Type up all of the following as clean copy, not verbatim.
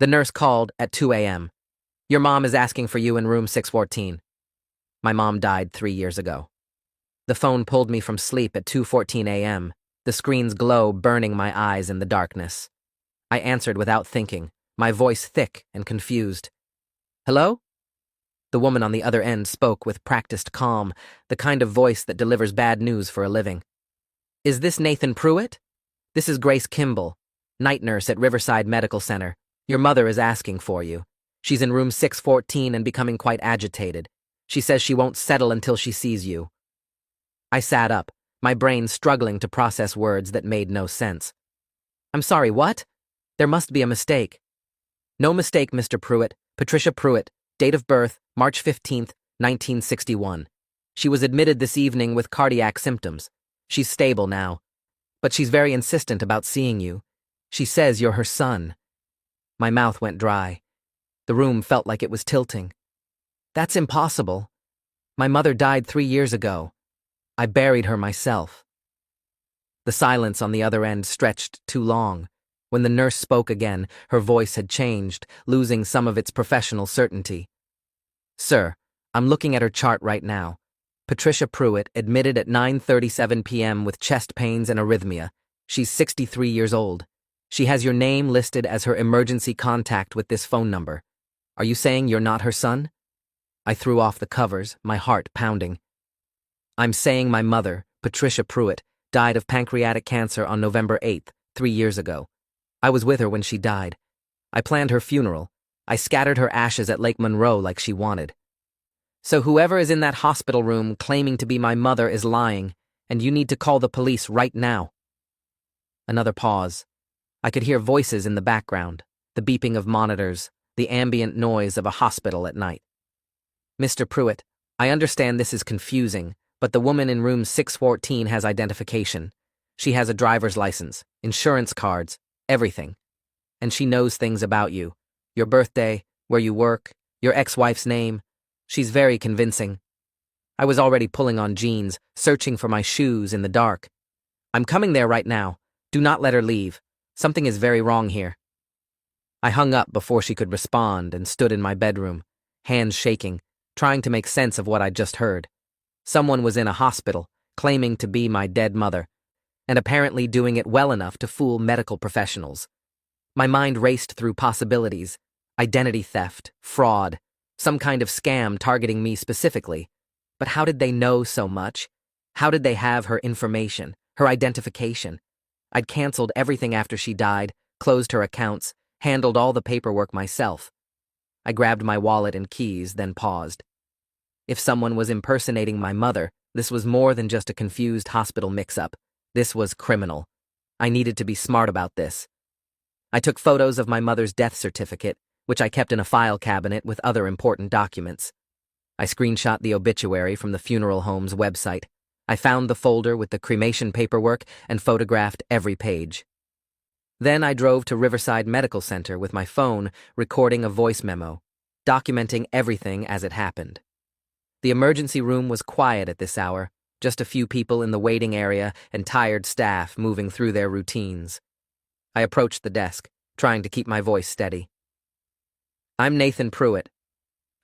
The nurse called at 2 a.m. Your mom is asking for you in room 614. My mom died 3 years ago. The phone pulled me from sleep at 2:14 a.m., the screen's glow burning my eyes in the darkness. I answered without thinking, my voice thick and confused. Hello? The woman on the other end spoke with practiced calm, the kind of voice that delivers bad news for a living. Is this Nathan Pruitt? This is Grace Kimball, night nurse at Riverside Medical Center. Your mother is asking for you. She's in room 614 and becoming quite agitated. She says she won't settle until she sees you. I sat up, my brain struggling to process words that made no sense. I'm sorry, what? There must be a mistake. No mistake, Mr. Pruitt. Patricia Pruitt, date of birth, March 15th, 1961. She was admitted this evening with cardiac symptoms. She's stable now. But she's very insistent about seeing you. She says you're her son. My mouth went dry. The room felt like it was tilting. That's impossible. My mother died 3 years ago. I buried her myself. The silence on the other end stretched too long. When the nurse spoke again, her voice had changed, losing some of its professional certainty. Sir, I'm looking at her chart right now. Patricia Pruitt, admitted at 9:37 p.m. with chest pains and arrhythmia. She's 63 years old. She has your name listed as her emergency contact with this phone number. Are you saying you're not her son? I threw off the covers, my heart pounding. I'm saying my mother, Patricia Pruitt, died of pancreatic cancer on November 8th, 3 years ago. I was with her when she died. I planned her funeral. I scattered her ashes at Lake Monroe like she wanted. So whoever is in that hospital room claiming to be my mother is lying, and you need to call the police right now. Another pause. I could hear voices in the background, the beeping of monitors, the ambient noise of a hospital at night. Mr. Pruitt, I understand this is confusing, but the woman in room 614 has identification. She has a driver's license, insurance cards, everything. And she knows things about you. Your birthday, where you work, your ex-wife's name. She's very convincing. I was already pulling on jeans, searching for my shoes in the dark. I'm coming there right now. Do not let her leave. Something is very wrong here. I hung up before she could respond and stood in my bedroom, hands shaking, trying to make sense of what I'd just heard. Someone was in a hospital, claiming to be my dead mother, and apparently doing it well enough to fool medical professionals. My mind raced through possibilities: identity theft, fraud, some kind of scam targeting me specifically. But how did they know so much? How did they have her information, her identification? I'd canceled everything after she died, closed her accounts, handled all the paperwork myself. I grabbed my wallet and keys, then paused. If someone was impersonating my mother, this was more than just a confused hospital mix-up. This was criminal. I needed to be smart about this. I took photos of my mother's death certificate, which I kept in a file cabinet with other important documents. I screenshot the obituary from the funeral home's website. I found the folder with the cremation paperwork and photographed every page. Then I drove to Riverside Medical Center with my phone, recording a voice memo, documenting everything as it happened. The emergency room was quiet at this hour, just a few people in the waiting area and tired staff moving through their routines. I approached the desk, trying to keep my voice steady. I'm Nathan Pruitt.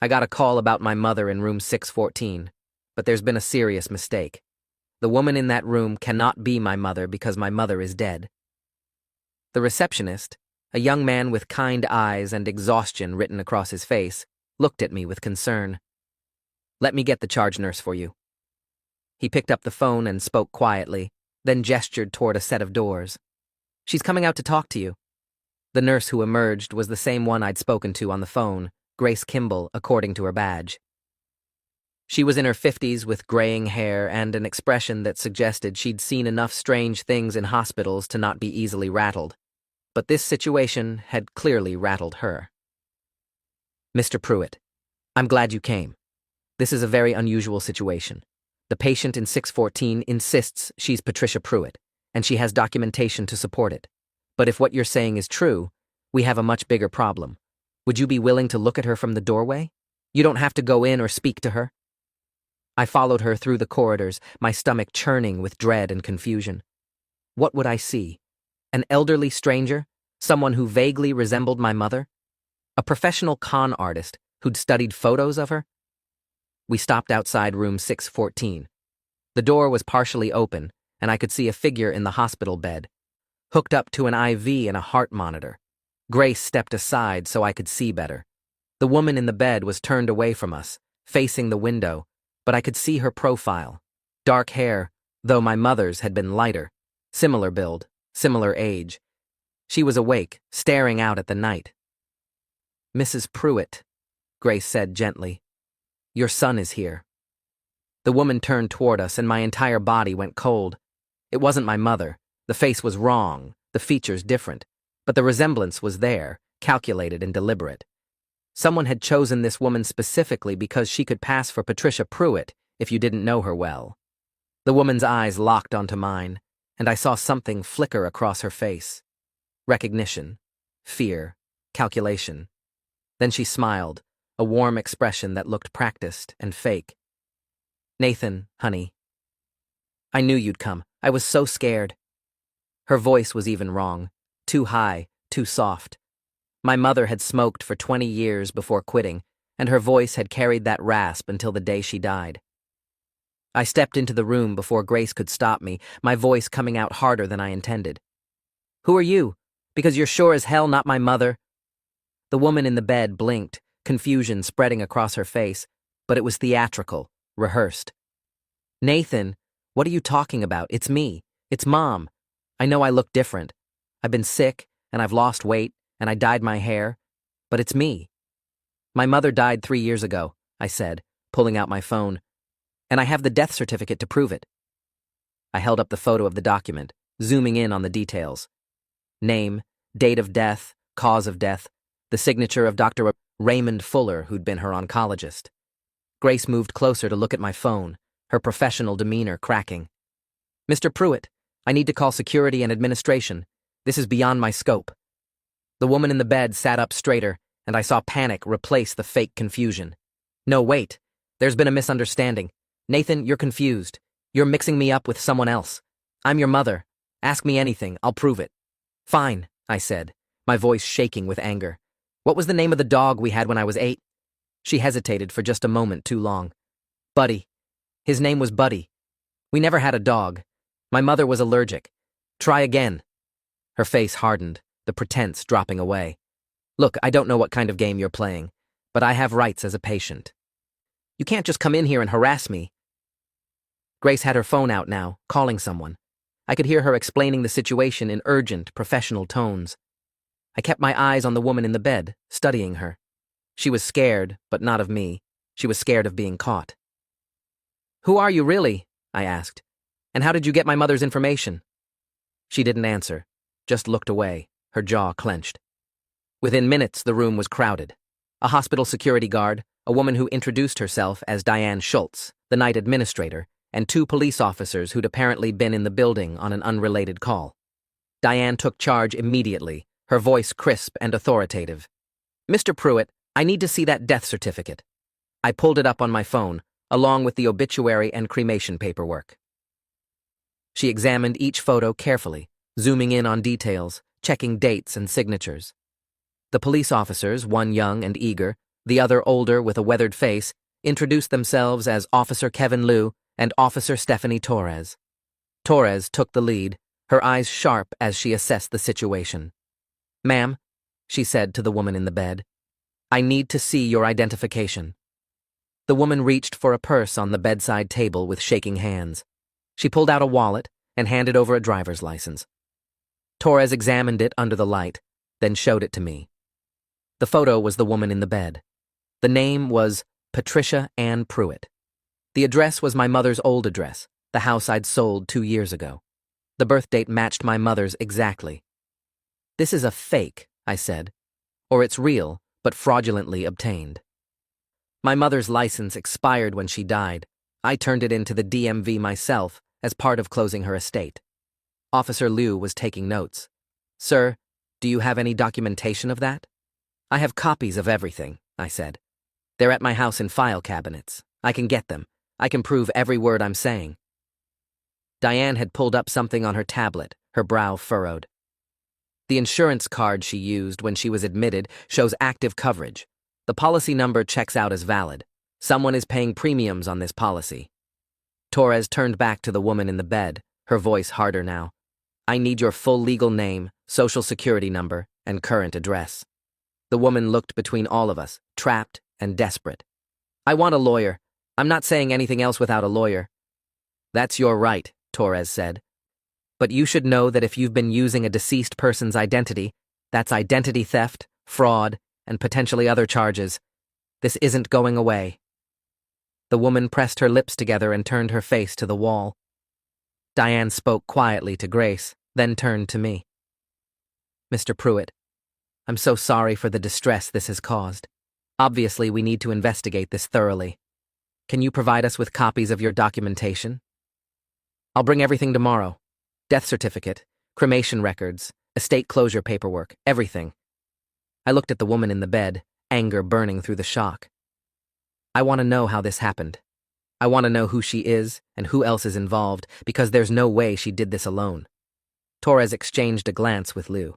I got a call about my mother in room 614, but there's been a serious mistake. The woman in that room cannot be my mother because my mother is dead. The receptionist, a young man with kind eyes and exhaustion written across his face, looked at me with concern. Let me get the charge nurse for you. He picked up the phone and spoke quietly, then gestured toward a set of doors. She's coming out to talk to you. The nurse who emerged was the same one I'd spoken to on the phone, Grace Kimball, according to her badge. She was in her 50s with graying hair and an expression that suggested she'd seen enough strange things in hospitals to not be easily rattled. But this situation had clearly rattled her. Mr. Pruitt, I'm glad you came. This is a very unusual situation. The patient in 614 insists she's Patricia Pruitt, and she has documentation to support it. But if what you're saying is true, we have a much bigger problem. Would you be willing to look at her from the doorway? You don't have to go in or speak to her. I followed her through the corridors, my stomach churning with dread and confusion. What would I see? An elderly stranger? Someone who vaguely resembled my mother? A professional con artist who'd studied photos of her? We stopped outside room 614. The door was partially open, and I could see a figure in the hospital bed, hooked up to an IV and a heart monitor. Grace stepped aside so I could see better. The woman in the bed was turned away from us, facing the window, but I could see her profile. Dark hair, though my mother's had been lighter. Similar build, similar age. She was awake, staring out at the night. "Mrs. Pruitt," Grace said gently, "your son is here." The woman turned toward us and my entire body went cold. It wasn't my mother. The face was wrong, the features different, but the resemblance was there, calculated and deliberate. Someone had chosen this woman specifically because she could pass for Patricia Pruitt if you didn't know her well. The woman's eyes locked onto mine, and I saw something flicker across her face. Recognition, fear, calculation. Then she smiled, a warm expression that looked practiced and fake. "Nathan, honey. I knew you'd come. I was so scared." Her voice was even wrong. Too high, too soft. My mother had smoked for 20 years before quitting, and her voice had carried that rasp until the day she died. I stepped into the room before Grace could stop me, my voice coming out harder than I intended. "Who are you? Because you're sure as hell not my mother." The woman in the bed blinked, confusion spreading across her face, but it was theatrical, rehearsed. "Nathan, what are you talking about? It's me. It's Mom. I know I look different. I've been sick, and I've lost weight, and I dyed my hair, but it's me. My mother died 3 years ago," I said, pulling out my phone, "and I have the death certificate to prove it." I held up the photo of the document, zooming in on the details. Name, date of death, cause of death, the signature of Dr. Raymond Fuller, who'd been her oncologist. Grace moved closer to look at my phone, her professional demeanor cracking. "Mr. Pruitt, I need to call security and administration. This is beyond my scope." The woman in the bed sat up straighter, and I saw panic replace the fake confusion. "No, wait. There's been a misunderstanding. Nathan, you're confused. You're mixing me up with someone else. I'm your mother. Ask me anything, I'll prove it." "Fine," I said, my voice shaking with anger. "What was the name of the dog we had when I was 8? She hesitated for just a moment too long. "Buddy. His name was Buddy. We never had a dog. My mother was allergic. Try again." Her face hardened, the pretense dropping away. "Look, I don't know what kind of game you're playing, but I have rights as a patient. You can't just come in here and harass me." Grace had her phone out now, calling someone. I could hear her explaining the situation in urgent, professional tones. I kept my eyes on the woman in the bed, studying her. She was scared, but not of me. She was scared of being caught. "Who are you really?" I asked. "And how did you get my mother's information?" She didn't answer, just looked away, her jaw clenched. Within minutes, the room was crowded. A hospital security guard, a woman who introduced herself as Diane Schultz, the night administrator, and 2 police officers who'd apparently been in the building on an unrelated call. Diane took charge immediately, her voice crisp and authoritative. "Mr. Pruitt, I need to see that death certificate." I pulled it up on my phone, along with the obituary and cremation paperwork. She examined each photo carefully, zooming in on details, checking dates and signatures. The police officers, one young and eager, the other older with a weathered face, introduced themselves as Officer Kevin Liu and Officer Stephanie Torres. Torres took the lead, her eyes sharp as she assessed the situation. "Ma'am," she said to the woman in the bed, "I need to see your identification." The woman reached for a purse on the bedside table with shaking hands. She pulled out a wallet and handed over a driver's license. Torres examined it under the light, then showed it to me. The photo was the woman in the bed. The name was Patricia Ann Pruitt. The address was my mother's old address, the house I'd sold 2 years ago. The birth date matched my mother's exactly. "This is a fake," I said, "or it's real, but fraudulently obtained." My mother's license expired when she died. I turned it into the DMV myself as part of closing her estate. Officer Liu was taking notes. "Sir, do you have any documentation of that?" "I have copies of everything," I said. "They're at my house in file cabinets. I can get them. I can prove every word I'm saying." Diane had pulled up something on her tablet, her brow furrowed. The insurance card she used when she was admitted shows active coverage. The policy number checks out as valid. Someone is paying premiums on this policy. Torres turned back to the woman in the bed, her voice harder now. I need your full legal name, social security number, and current address. The woman looked between all of us, trapped and desperate. I want a lawyer. I'm not saying anything else without a lawyer. That's your right, Torres said. But you should know that if you've been using a deceased person's identity, that's identity theft, fraud, and potentially other charges. This isn't going away. The woman pressed her lips together and turned her face to the wall. Diane spoke quietly to Grace, then turned to me. Mr. Pruitt, I'm so sorry for the distress this has caused. Obviously, we need to investigate this thoroughly. Can you provide us with copies of your documentation? I'll bring everything tomorrow. Death certificate, cremation records, estate closure paperwork, everything. I looked at the woman in the bed, anger burning through the shock. I want to know how this happened. I want to know who she is and who else is involved, because there's no way she did this alone. Torres exchanged a glance with Lou.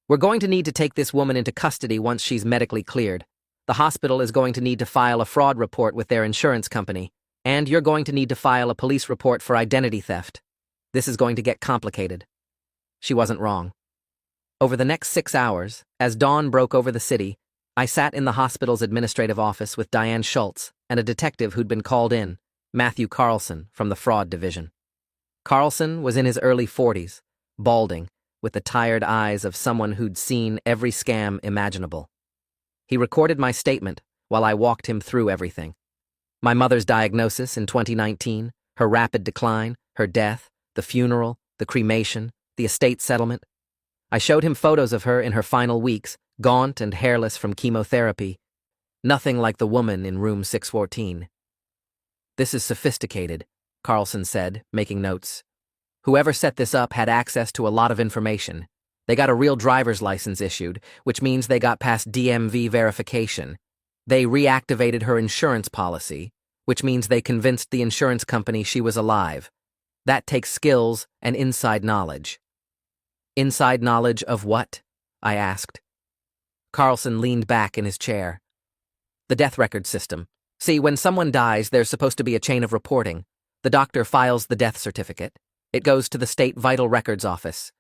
We're going to need to take this woman into custody once she's medically cleared. The hospital is going to need to file a fraud report with their insurance company, and you're going to need to file a police report for identity theft. This is going to get complicated. She wasn't wrong. Over the next 6 hours, as dawn broke over the city, I sat in the hospital's administrative office with Diane Schultz and a detective who'd been called in, Matthew Carlson, from the fraud division. Carlson was in his early 40s, balding, with the tired eyes of someone who'd seen every scam imaginable. He recorded my statement while I walked him through everything. My mother's diagnosis in 2019, her rapid decline, her death, the funeral, the cremation, the estate settlement. I showed him photos of her in her final weeks, gaunt and hairless from chemotherapy. Nothing like the woman in room 614. This is sophisticated, Carlson said, making notes. Whoever set this up had access to a lot of information. They got a real driver's license issued, which means they got past DMV verification. They reactivated her insurance policy, which means they convinced the insurance company she was alive. That takes skills and inside knowledge. Inside knowledge of what? I asked. Carlson leaned back in his chair. The death record system. See, when someone dies, there's supposed to be a chain of reporting. The doctor files the death certificate. It goes to the state vital records office.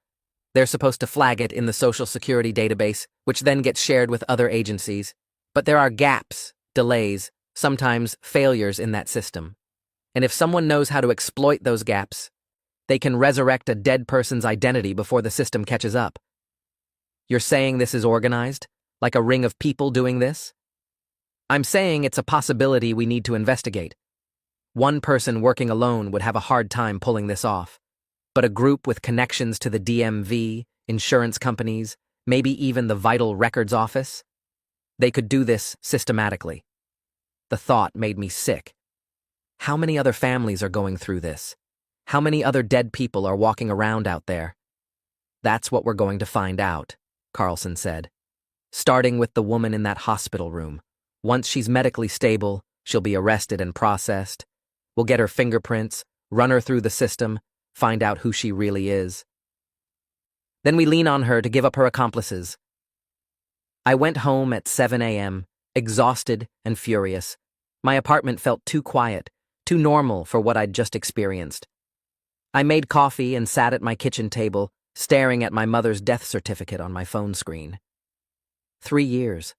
They're supposed to flag it in the Social Security database, which then gets shared with other agencies. But there are gaps, delays, sometimes failures in that system. And if someone knows how to exploit those gaps, they can resurrect a dead person's identity before the system catches up. You're saying this is organized? Like a ring of people doing this? I'm saying it's a possibility we need to investigate. One person working alone would have a hard time pulling this off. But a group with connections to the DMV, insurance companies, maybe even the Vital Records Office, they could do this systematically. The thought made me sick. How many other families are going through this? How many other dead people are walking around out there? That's what we're going to find out, Carlson said. Starting with the woman in that hospital room. Once she's medically stable, she'll be arrested and processed. We'll get her fingerprints, run her through the system, find out who she really is. Then we lean on her to give up her accomplices. I went home at 7 a.m., exhausted and furious. My apartment felt too quiet, too normal for what I'd just experienced. I made coffee and sat at my kitchen table, staring at my mother's death certificate on my phone screen. 3 years.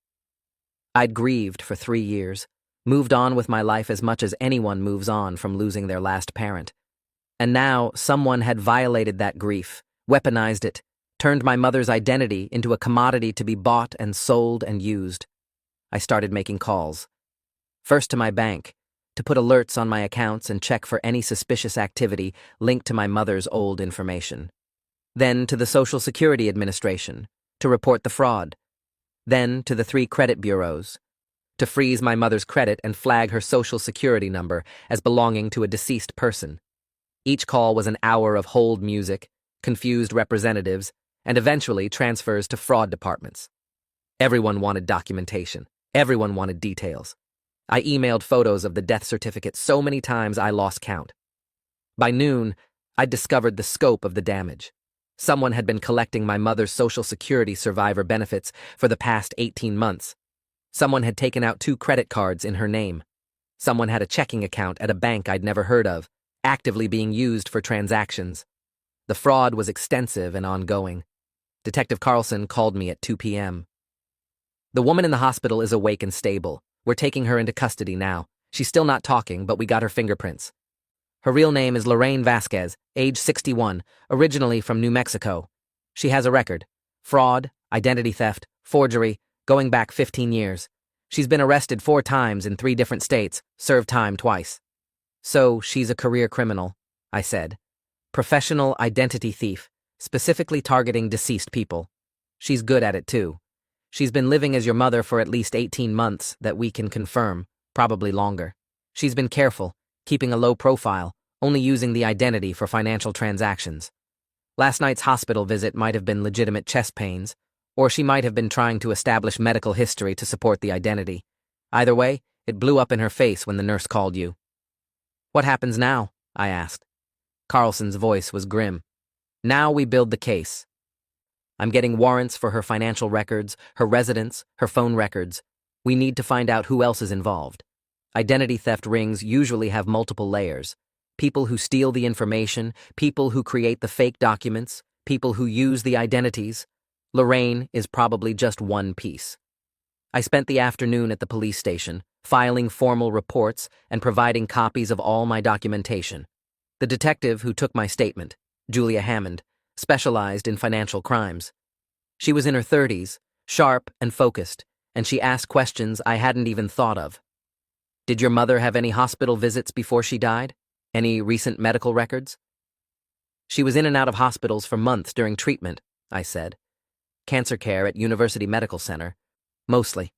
I'd grieved for 3 years, moved on with my life as much as anyone moves on from losing their last parent. And now someone had violated that grief, weaponized it, turned my mother's identity into a commodity to be bought and sold and used. I started making calls. First to my bank, to put alerts on my accounts and check for any suspicious activity linked to my mother's old information. Then to the Social Security Administration, to report the fraud. Then to the 3 credit bureaus, to freeze my mother's credit and flag her Social Security number as belonging to a deceased person. Each call was an hour of hold music, confused representatives, and eventually transfers to fraud departments. Everyone wanted documentation. Everyone wanted details. I emailed photos of the death certificate so many times I lost count. By noon, I'd discovered the scope of the damage. Someone had been collecting my mother's Social Security survivor benefits for the past 18 months. Someone had taken out 2 credit cards in her name. Someone had a checking account at a bank I'd never heard of, actively being used for transactions. The fraud was extensive and ongoing. Detective Carlson called me at 2 p.m. "The woman in the hospital is awake and stable. We're taking her into custody now. She's still not talking, but we got her fingerprints. Her real name is Lorraine Vasquez, age 61, originally from New Mexico. She has a record: fraud, identity theft, forgery, going back 15 years. She's been arrested 4 times in 3 different states, served time twice." "So she's a career criminal," I said. "Professional identity thief, specifically targeting deceased people. She's good at it too. She's been living as your mother for at least 18 months that we can confirm, probably longer. She's been careful, keeping a low profile, only using the identity for financial transactions. Last night's hospital visit might have been legitimate chest pains, or she might have been trying to establish medical history to support the identity. Either way, it blew up in her face when the nurse called you." "What happens now?" I asked. Carlson's voice was grim. "Now we build the case. I'm getting warrants for her financial records, her residence, her phone records. We need to find out who else is involved. Identity theft rings usually have multiple layers. People who steal the information, people who create the fake documents, people who use the identities. Lorraine is probably just one piece." I spent the afternoon at the police station, filing formal reports and providing copies of all my documentation. The detective who took my statement, Julia Hammond, specialized in financial crimes. She was in her 30s, sharp and focused, and she asked questions I hadn't even thought of. "Did your mother have any hospital visits before she died? Any recent medical records?" "She was in and out of hospitals for months during treatment," I said. "Cancer care at University Medical Center, mostly."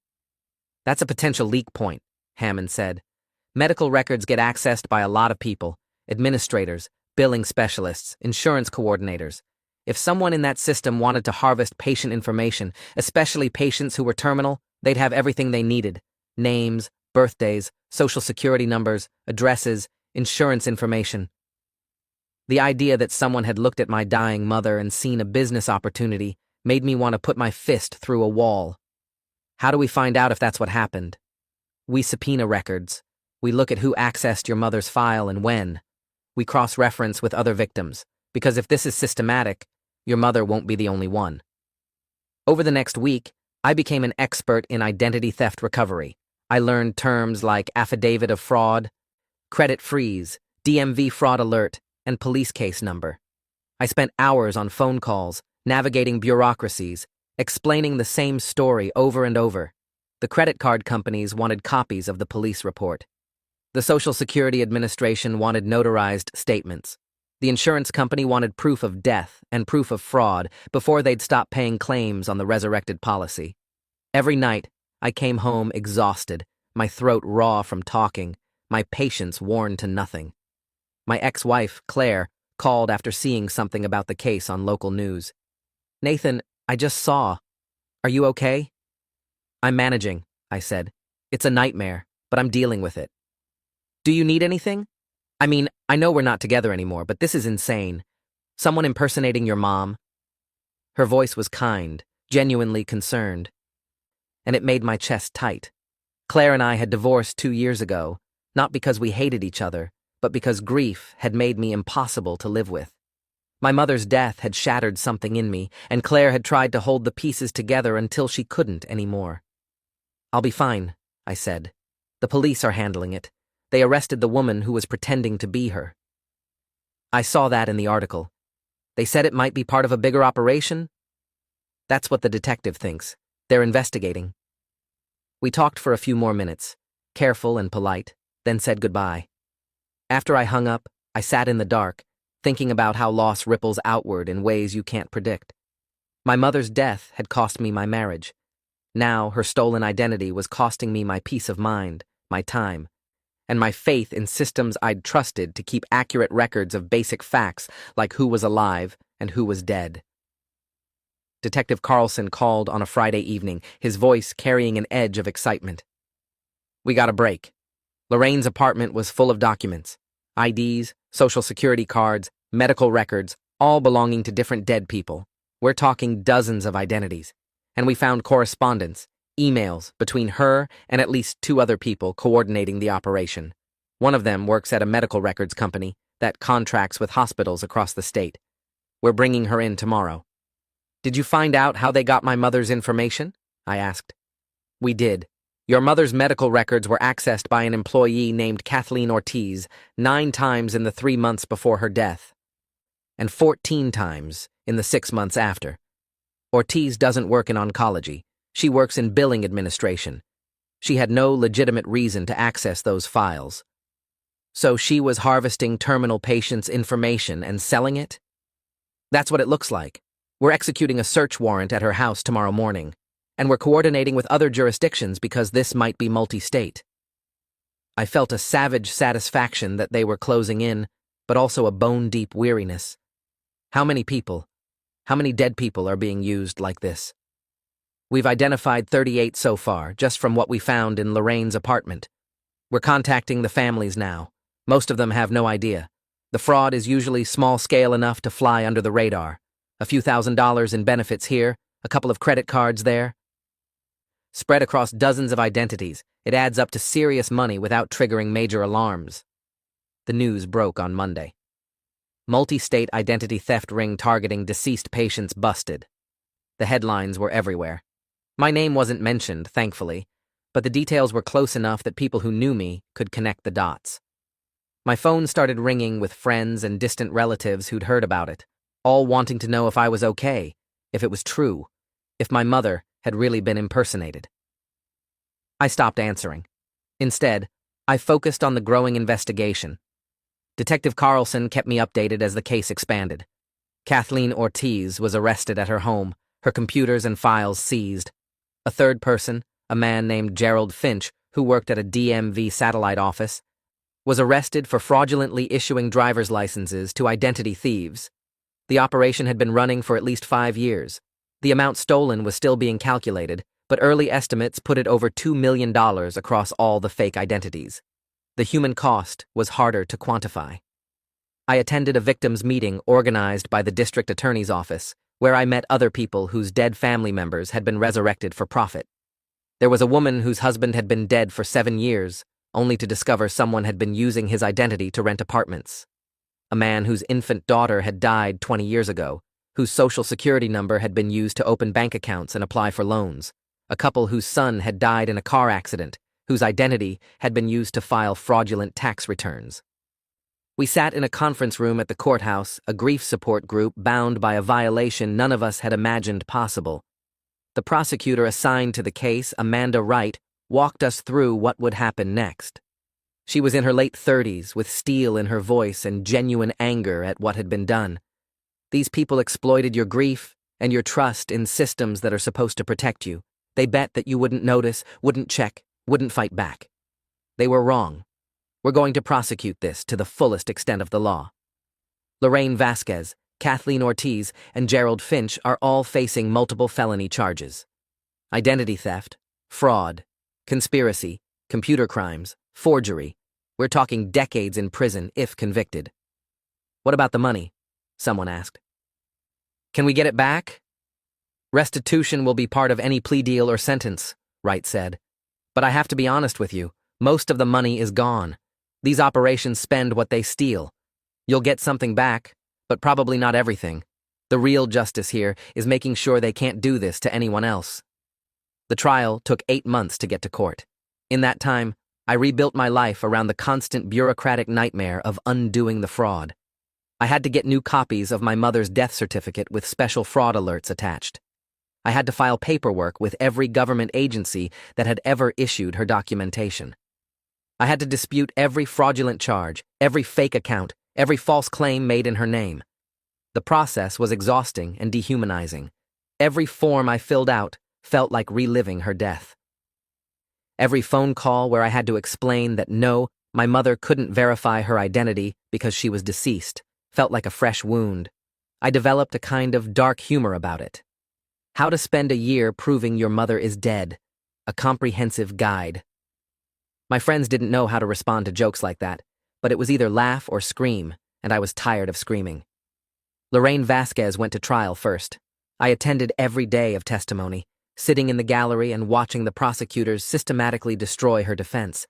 "That's a potential leak point," Hammond said. "Medical records get accessed by a lot of people: administrators, billing specialists, insurance coordinators. If someone in that system wanted to harvest patient information, especially patients who were terminal, they'd have everything they needed: names, birthdays, social security numbers, addresses, insurance information." The idea that someone had looked at my dying mother and seen a business opportunity made me want to put my fist through a wall. "How do we find out if that's what happened?" "We subpoena records. We look at who accessed your mother's file and when. We cross-reference with other victims, because if this is systematic, your mother won't be the only one." Over the next week, I became an expert in identity theft recovery. I learned terms like affidavit of fraud, credit freeze, DMV fraud alert, and police case number. I spent hours on phone calls, navigating bureaucracies, explaining the same story over and over. The credit card companies wanted copies of the police report. The Social Security Administration wanted notarized statements. The insurance company wanted proof of death and proof of fraud before they'd stop paying claims on the resurrected policy. Every night, I came home exhausted, my throat raw from talking, my patience worn to nothing. My ex-wife, Claire, called after seeing something about the case on local news. "Nathan, I just saw. Are you okay?" "I'm managing," I said. "It's a nightmare, but I'm dealing with it." "Do you need anything? I mean, I know we're not together anymore, but this is insane. Someone impersonating your mom." Her voice was kind, genuinely concerned, and it made my chest tight. Claire and I had divorced 2 years ago, not because we hated each other, but because grief had made me impossible to live with. My mother's death had shattered something in me, and Claire had tried to hold the pieces together until she couldn't anymore. "I'll be fine," I said. "The police are handling it. They arrested the woman who was pretending to be her." "I saw that in the article. They said it might be part of a bigger operation?" "That's what the detective thinks. They're investigating." We talked for a few more minutes, careful and polite, then said goodbye. After I hung up, I sat in the dark, thinking about how loss ripples outward in ways you can't predict. My mother's death had cost me my marriage. Now her stolen identity was costing me my peace of mind, my time, and my faith in systems I'd trusted to keep accurate records of basic facts like who was alive and who was dead. Detective Carlson called on a Friday evening, his voice carrying an edge of excitement. "We got a break. Lorraine's apartment was full of documents: IDs, social security cards, medical records, all belonging to different dead people. We're talking dozens of identities. And we found correspondence, emails, between her and at least 2 other people coordinating the operation. One of them works at a medical records company that contracts with hospitals across the state. We're bringing her in tomorrow. Did you find out how they got my mother's information? I asked. We did. Your mother's medical records were accessed by an employee named Kathleen Ortiz 9 times in the 3 months before her death, and 14 times in the 6 months after. Ortiz doesn't work in oncology. She works in billing administration. She had no legitimate reason to access those files. So she was harvesting terminal patients' information and selling it? That's what it looks like. We're executing a search warrant at her house tomorrow morning, and we're coordinating with other jurisdictions because this might be multi-state. I felt a savage satisfaction that they were closing in, but also a bone-deep weariness. How many dead people are being used like this? We've identified 38 so far, just from what we found in Lorraine's apartment. We're contacting the families now. Most of them have no idea. The fraud is usually small-scale enough to fly under the radar. A few $1,000s in benefits here, a couple of credit cards there. Spread across dozens of identities, it adds up to serious money without triggering major alarms. The news broke on Monday. Multi-state identity theft ring targeting deceased patients busted. The headlines were everywhere. My name wasn't mentioned, thankfully, but the details were close enough that people who knew me could connect the dots. My phone started ringing with friends and distant relatives who'd heard about it, all wanting to know if I was okay, if it was true, if my mother had really been impersonated. I stopped answering. Instead, I focused on the growing investigation. Detective Carlson kept me updated as the case expanded. Kathleen Ortiz was arrested at her home, her computers and files seized. A third person, a man named Gerald Finch, who worked at a DMV satellite office, was arrested for fraudulently issuing driver's licenses to identity thieves. The operation had been running for at least 5 years. The amount stolen was still being calculated, but early estimates put it over $2 million across all the fake identities. The human cost was harder to quantify. I attended a victims meeting organized by the district attorney's office, where I met other people whose dead family members had been resurrected for profit. There was a woman whose husband had been dead for 7 years, only to discover someone had been using his identity to rent apartments. A man whose infant daughter had died 20 years ago, whose social security number had been used to open bank accounts and apply for loans. A couple whose son had died in a car accident, whose identity had been used to file fraudulent tax returns. We sat in a conference room at the courthouse, a grief support group bound by a violation none of us had imagined possible. The prosecutor assigned to the case, Amanda Wright, walked us through what would happen next. She was in her late 30s, with steel in her voice and genuine anger at what had been done. These people exploited your grief and your trust in systems that are supposed to protect you. They bet that you wouldn't notice, wouldn't check, wouldn't fight back. They were wrong. We're going to prosecute this to the fullest extent of the law. Lorraine Vasquez, Kathleen Ortiz, and Gerald Finch are all facing multiple felony charges. Identity theft, fraud, conspiracy, computer crimes, forgery. We're talking decades in prison if convicted. What about the money? Someone asked. Can we get it back? Restitution will be part of any plea deal or sentence, Wright said. But I have to be honest with you, most of the money is gone. These operations spend what they steal. You'll get something back, but probably not everything. The real justice here is making sure they can't do this to anyone else. The trial took 8 months to get to court. In that time, I rebuilt my life around the constant bureaucratic nightmare of undoing the fraud. I had to get new copies of my mother's death certificate with special fraud alerts attached. I had to file paperwork with every government agency that had ever issued her documentation. I had to dispute every fraudulent charge, every fake account, every false claim made in her name. The process was exhausting and dehumanizing. Every form I filled out felt like reliving her death. Every phone call where I had to explain that no, my mother couldn't verify her identity because she was deceased felt like a fresh wound. I developed a kind of dark humor about it. How to Spend a Year Proving Your Mother is Dead, a comprehensive guide. My friends didn't know how to respond to jokes like that, but it was either laugh or scream, and I was tired of screaming. Lorraine Vasquez went to trial first. I attended every day of testimony, sitting in the gallery and watching the prosecutors systematically destroy her defense.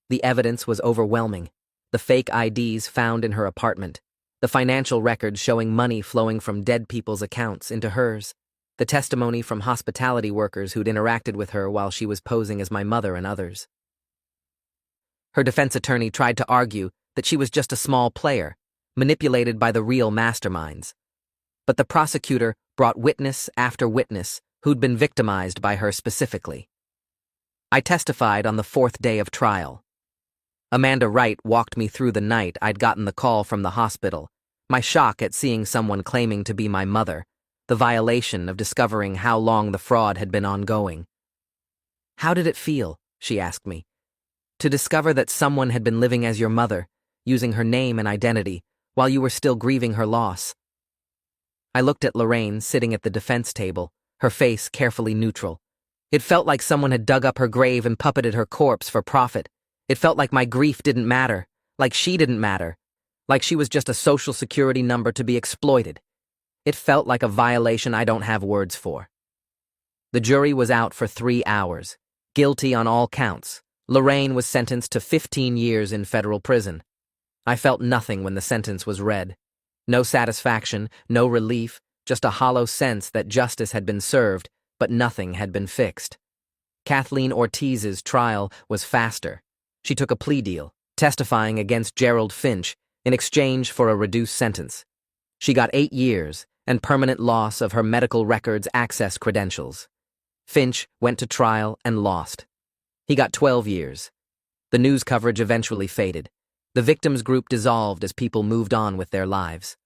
The evidence was overwhelming. The fake IDs found in her apartment, the financial records showing money flowing from dead people's accounts into hers, the testimony from hospitality workers who'd interacted with her while she was posing as my mother and others. Her defense attorney tried to argue that she was just a small player, manipulated by the real masterminds. But the prosecutor brought witness after witness who'd been victimized by her specifically. I testified on the fourth day of trial. Amanda Wright walked me through the night I'd gotten the call from the hospital, my shock at seeing someone claiming to be my mother, the violation of discovering how long the fraud had been ongoing. "How did it feel?" she asked me. "To discover that someone had been living as your mother, using her name and identity, while you were still grieving her loss." I looked at Lorraine sitting at the defense table, her face carefully neutral. It felt like someone had dug up her grave and puppeted her corpse for profit. It felt like my grief didn't matter, like she didn't matter, like she was just a social security number to be exploited. It felt like a violation I don't have words for. The jury was out for 3 hours. Guilty on all counts. Lorraine was sentenced to 15 years in federal prison. I felt nothing when the sentence was read. No satisfaction, no relief, just a hollow sense that justice had been served, but nothing had been fixed. Kathleen Ortiz's trial was faster. She took a plea deal, testifying against Gerald Finch in exchange for a reduced sentence. She got 8 years and permanent loss of her medical records access credentials. Finch went to trial and lost. He got 12 years. The news coverage eventually faded. The victims group dissolved as people moved on with their lives.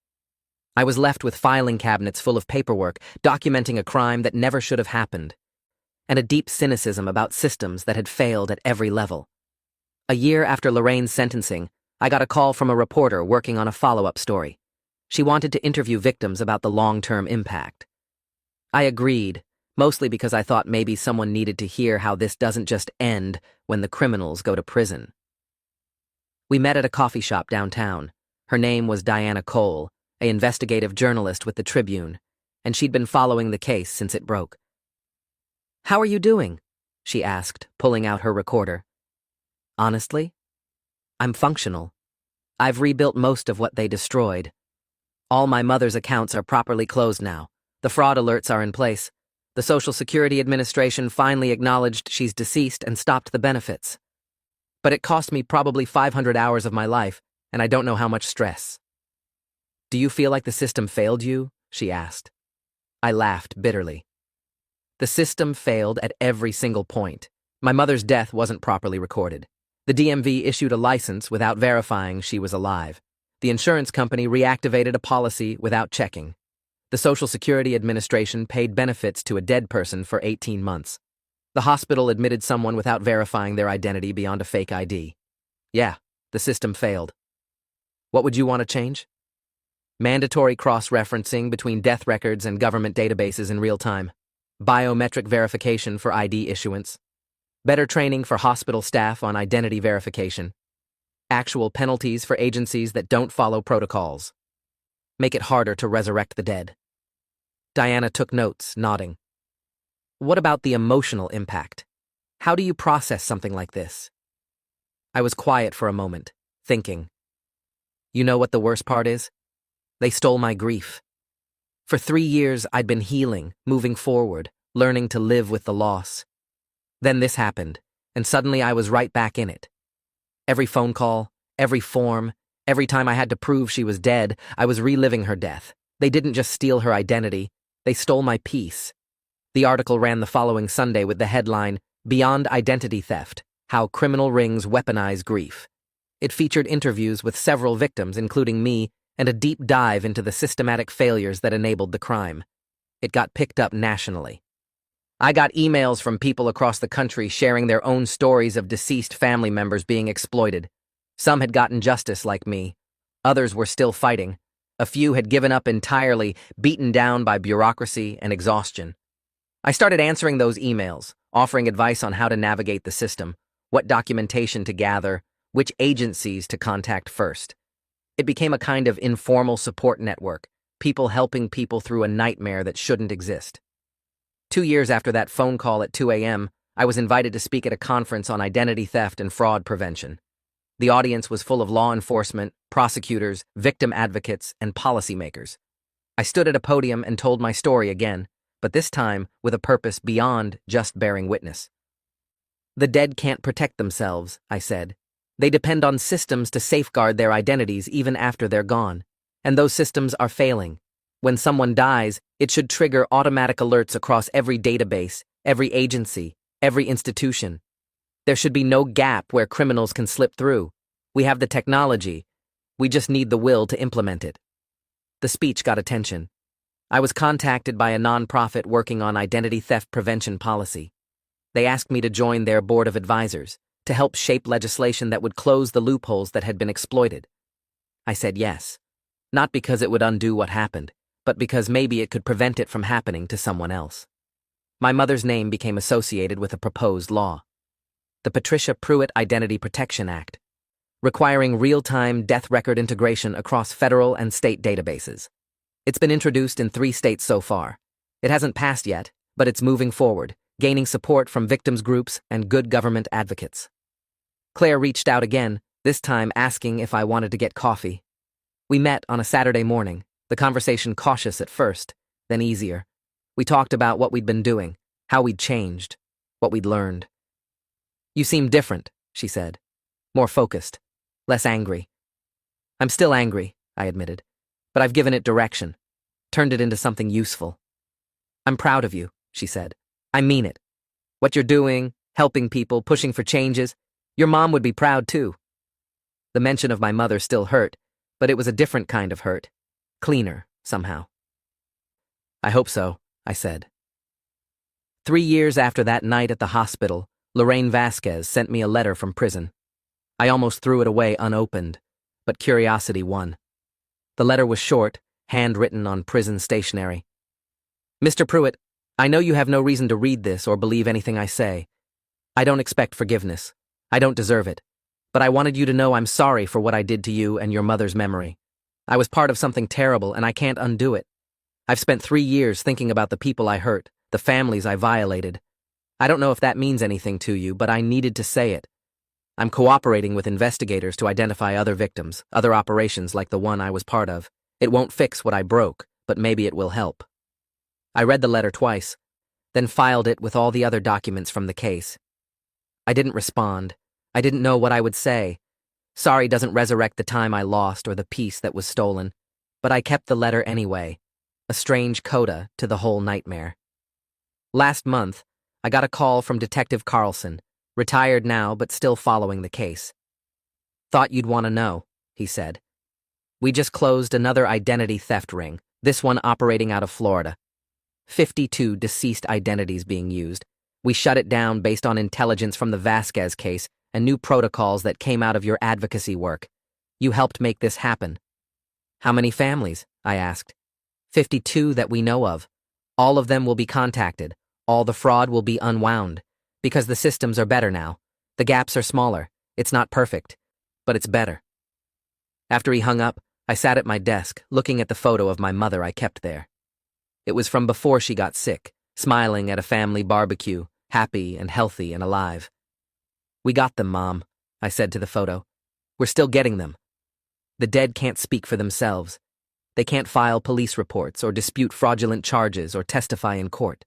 I was left with filing cabinets full of paperwork documenting a crime that never should have happened, and a deep cynicism about systems that had failed at every level. A year after Lorraine's sentencing, I got a call from a reporter working on a follow-up story. She wanted to interview victims about the long-term impact. I agreed, mostly because I thought maybe someone needed to hear how this doesn't just end when the criminals go to prison. We met at a coffee shop downtown. Her name was Diana Cole, an investigative journalist with the Tribune, and she'd been following the case since it broke. "How are you doing?" she asked, pulling out her recorder. "Honestly, I'm functional. I've rebuilt most of what they destroyed. All my mother's accounts are properly closed now. The fraud alerts are in place. The Social Security Administration finally acknowledged she's deceased and stopped the benefits. But it cost me probably 500 hours of my life, and I don't know how much stress." "Do you feel like the system failed you?" she asked. I laughed bitterly. The system failed at every single point. My mother's death wasn't properly recorded. The DMV issued a license without verifying she was alive. The insurance company reactivated a policy without checking. The Social Security Administration paid benefits to a dead person for 18 months. The hospital admitted someone without verifying their identity beyond a fake ID. Yeah, the system failed. What would you want to change? Mandatory cross-referencing between death records and government databases in real time. Biometric verification for ID issuance. Better training for hospital staff on identity verification. Actual penalties for agencies that don't follow protocols. Make it harder to resurrect the dead. Diana took notes, nodding. What about the emotional impact? How do you process something like this? I was quiet for a moment, thinking. You know what the worst part is? They stole my grief. For 3 years, I'd been healing, moving forward, learning to live with the loss. Then this happened, and suddenly I was right back in it. Every phone call, every form, every time I had to prove she was dead, I was reliving her death. They didn't just steal her identity, they stole my peace. The article ran the following Sunday with the headline, "Beyond Identity Theft, How Criminal Rings Weaponize Grief." It featured interviews with several victims, including me, and a deep dive into the systematic failures that enabled the crime. It got picked up nationally. I got emails from people across the country sharing their own stories of deceased family members being exploited. Some had gotten justice like me. Others were still fighting. A few had given up entirely, beaten down by bureaucracy and exhaustion. I started answering those emails, offering advice on how to navigate the system, what documentation to gather, which agencies to contact first. It became a kind of informal support network, people helping people through a nightmare that shouldn't exist. 2 years after that phone call at 2 a.m., I was invited to speak at a conference on identity theft and fraud prevention. The audience was full of law enforcement, prosecutors, victim advocates, and policymakers. I stood at a podium and told my story again, but this time with a purpose beyond just bearing witness. The dead can't protect themselves, I said. They depend on systems to safeguard their identities even after they're gone. And those systems are failing. When someone dies, it should trigger automatic alerts across every database, every agency, every institution. There should be no gap where criminals can slip through. We have the technology. We just need the will to implement it. The speech got attention. I was contacted by a nonprofit working on identity theft prevention policy. They asked me to join their board of advisors to help shape legislation that would close the loopholes that had been exploited. I said yes, not because it would undo what happened, but because maybe it could prevent it from happening to someone else. My mother's name became associated with a proposed law, the Patricia Pruitt Identity Protection Act, requiring real-time death record integration across federal and state databases. It's been introduced in 3 states so far. It hasn't passed yet, but it's moving forward, gaining support from victims groups and good government advocates. Claire reached out again, this time asking if I wanted to get coffee. We met on a Saturday morning, the conversation cautious at first, then easier. We talked about what we'd been doing, how we'd changed, what we'd learned. "You seem different," she said. "More focused, less angry." "I'm still angry," I admitted, "but I've given it direction, turned it into something useful." "I'm proud of you," she said. "I mean it. What you're doing, helping people, pushing for changes, your mom would be proud too." The mention of my mother still hurt, but it was a different kind of hurt. Cleaner, somehow. "I hope so," I said. 3 years after that night at the hospital, Lorraine Vasquez sent me a letter from prison. I almost threw it away unopened, but curiosity won. The letter was short, handwritten on prison stationery. "Mr. Pruitt, I know you have no reason to read this or believe anything I say. I don't expect forgiveness. I don't deserve it. But I wanted you to know I'm sorry for what I did to you and your mother's memory. I was part of something terrible and I can't undo it. I've spent 3 years thinking about the people I hurt, the families I violated. I don't know if that means anything to you, but I needed to say it. I'm cooperating with investigators to identify other victims, other operations like the one I was part of. It won't fix what I broke, but maybe it will help." I read the letter twice, then filed it with all the other documents from the case. I didn't respond. I didn't know what I would say. Sorry doesn't resurrect the time I lost or the peace that was stolen, but I kept the letter anyway, a strange coda to the whole nightmare. Last month, I got a call from Detective Carlson, retired now but still following the case. "Thought you'd want to know," he said. "We just closed another identity theft ring, this one operating out of Florida. 52 deceased identities being used. We shut it down based on intelligence from the Vasquez case and new protocols that came out of your advocacy work. You helped make this happen." "How many families?" I asked. 52 that we know of. All of them will be contacted. All the fraud will be unwound. Because the systems are better now. The gaps are smaller. It's not perfect, but it's better." After he hung up, I sat at my desk, looking at the photo of my mother I kept there. It was from before she got sick, smiling at a family barbecue, happy and healthy and alive. "We got them, Mom," I said to the photo. "We're still getting them. The dead can't speak for themselves. They can't file police reports or dispute fraudulent charges or testify in court.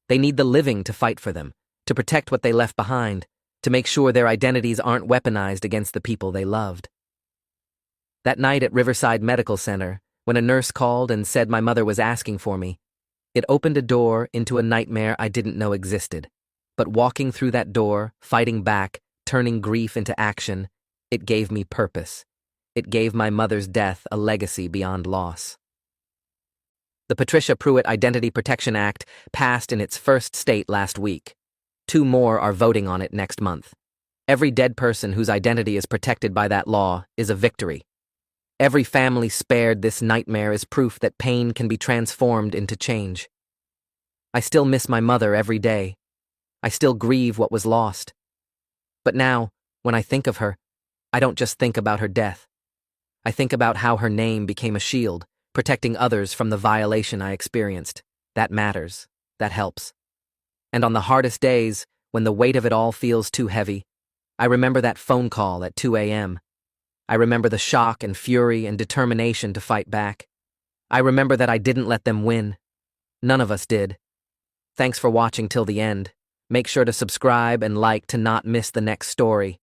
They need the living to fight for them, to protect what they left behind, to make sure their identities aren't weaponized against the people they loved." That night at Riverside Medical Center, when a nurse called and said my mother was asking for me, it opened a door into a nightmare I didn't know existed. But walking through that door, fighting back, turning grief into action, it gave me purpose. It gave my mother's death a legacy beyond loss. The Patricia Pruitt Identity Protection Act passed in its first state last week. 2 more are voting on it next month. Every dead person whose identity is protected by that law is a victory. Every family spared this nightmare is proof that pain can be transformed into change. I still miss my mother every day. I still grieve what was lost. But now, when I think of her, I don't just think about her death. I think about how her name became a shield, protecting others from the violation I experienced. That matters. That helps. And on the hardest days, when the weight of it all feels too heavy, I remember that phone call at 2 a.m. I remember the shock and fury and determination to fight back. I remember that I didn't let them win. None of us did. Thanks for watching till the end. Make sure to subscribe and like to not miss the next story.